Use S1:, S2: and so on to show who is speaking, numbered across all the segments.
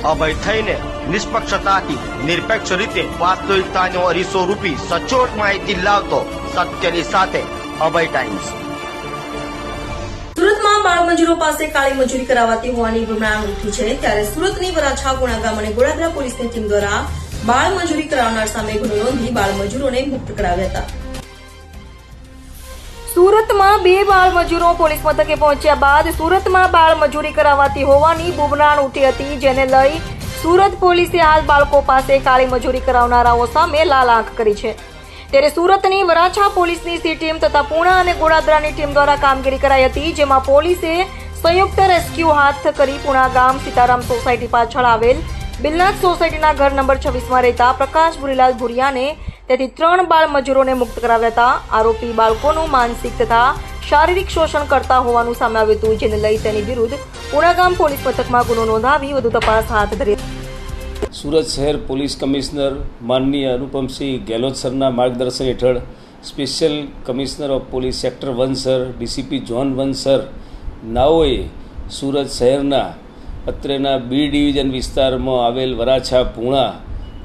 S1: અભય થઈને નિષ્પક્ષતાથી નિરપેક્ષ રીતે વાસ્તવિકતાનો અરીસો રૂપી સચોટ માહિતી લાવતો સત્યની સાથે અભય ટાઈમ્સ।
S2: સુરતમાં બાળમજૂરો પાસે કાળી મજૂરી કરાવાતી હોવાની ગુનાહ ઉઠી છે, ત્યારે સુરતની વરાછા ગુણા ગામ અને ગોળાદરા પોલીસની ટીમ દ્વારા બાળમજૂરી કરાવનાર સામે ગુનો નોંધી બાળમજૂરોને મુક્ત કરાવ્યા હતા। સુરતમાં 2 બાળમજૂરો પોલીસ મથકે પહોંચ્યા બાદ સુરતમાં બાળમજૂરી કરાવાતી હોવાની બુમરાણ ઉઠી હતી, જેને લઈ સુરત પોલીસે હાલ બાળકો પાસે કાળી મજૂરી કરાવનારાઓ સામે લાલ આંખ કરી છે। ત્યારે સુરતની વરાછા પોલીસની સી ટીમ તથા પૂણા અને ગોળાદરાની ટીમ દ્વારા કામગીરી કરાઈ હતી, જેમાં પોલીસે સંયુક્ત રેસ્ક્યુ હાથ કરી પૂણા ગામ સીતારામ સોસાયટી પાછળ આવેલ બિલનાથ સોસાયટીના ઘર નંબર 26માં રહેતા પ્રકાશ ભુરીલાલ ભુરિયાને તેથી 3 બાળ મજૂરોને મુક્ત કરાવ્યા હતા। આરોપી બાળકોનું માનસિક તથા શારીરિક શોષણ કરતા હોવાનું સામે આવ્યું હતું, જેને લઈ તેની વિરુદ્ધ પૂણા ગામ પોલીસ મથકમાં ગુનો નોંધાવી વધુ તપાસ હાથ ધરી।
S3: સુરત શહેર પોલીસ કમિશનર માનનીય અનુપમસિંહ ગેહલોત સરના માર્ગદર્શન હેઠળ special commissioner of police sector 1 sir, DCP zone 1 sir નાઓએ સુરત શહેરના અત્રેના બી ડિવિઝન વિસ્તારમાં આવેલ વરાછા પૂણા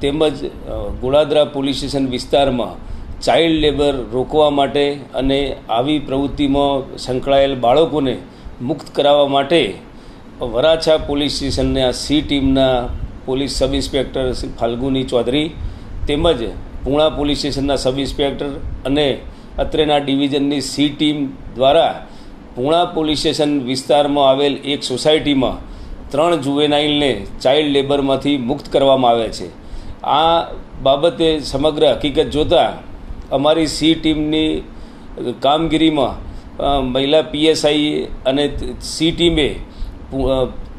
S3: તેમજ ગોળાદરા પોલીસ સ્ટેશન વિસ્તારમાં ચાઇલ્ડ લેબર રોકવા માટે અને આવી પ્રવૃત્તિમાં સંકળાયેલ બાળકોને મુક્ત કરાવવા માટે વરાછા પોલીસ સ્ટેશનના સી ટીમના police sub inspector Shri Falguni Chaudhary તેમજ પૂણા પોલીસ સ્ટેશનના સબ ઇન્સ્પેક્ટર અને અત્રેના ડિવિઝનની સી ટીમ દ્વારા પૂણા પોલીસ સ્ટેશન વિસ્તારમાં આવેલ એક સોસાયટીમાં 3 જુવેનાઇલને ચાઇલ્ડ લેબરમાંથી મુક્ત કરવામાં આવ્યા છે। આ બાબતે સમગ્ર હકીકત જોતાં અમારી સી ટીમની કામગીરીમાં મહિલા પીએસઆઈ અને સી ટીમે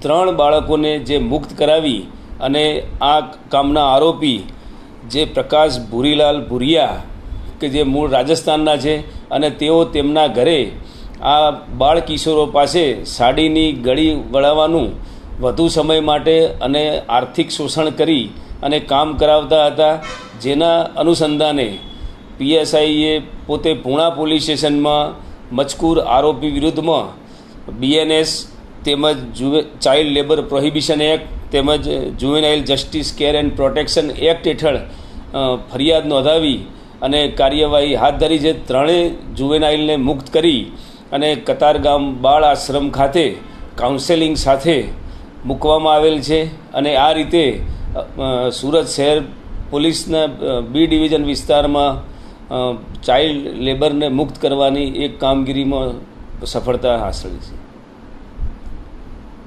S3: 3 બાળકોને જે મુક્ત કરાવી અને આ કામના આરોપી જે પ્રકાશ ભુરીલાલ ભુરિયા કે જે મૂળ રાજસ્થાનના છે અને તેઓ તેમના ઘરે આ બાળ કિશોરો પાસે સાડીની ગળી વળાવવાનું વધુ સમય માટે અને આર્થિક શોષણ કરી અને કામ કરાવતા હતા, જેના અનુસંધાને પીએસઆઈએ પોતે પૂણા પોલીસ સ્ટેશનમાં મજકૂર આરોપી વિરુદ્ધમાં BNS તેમજ ચાઇલ્ડ લેબર પ્રોહિબિશન એક્ટ તેમજ juvenile justice care and protection act હેઠળ ફરિયાદ નોંધાવી અને કાર્યવાહી હાથ ધરી છે। 3 જુવેનાઇલને મુક્ત કરી અને કતારગામ બાળ આશ્રમ ખાતે કાઉન્સેલિંગ સાથે મૂકવામાં આવેલ છે અને આ રીતે સુરત શહેર પોલીસના બી ડિવિઝન વિસ્તારમાં ચાઇલ્ડ લેબરને મુક્ત કરવાની એક કામગીરીમાં સફળતા હાંસળી છે।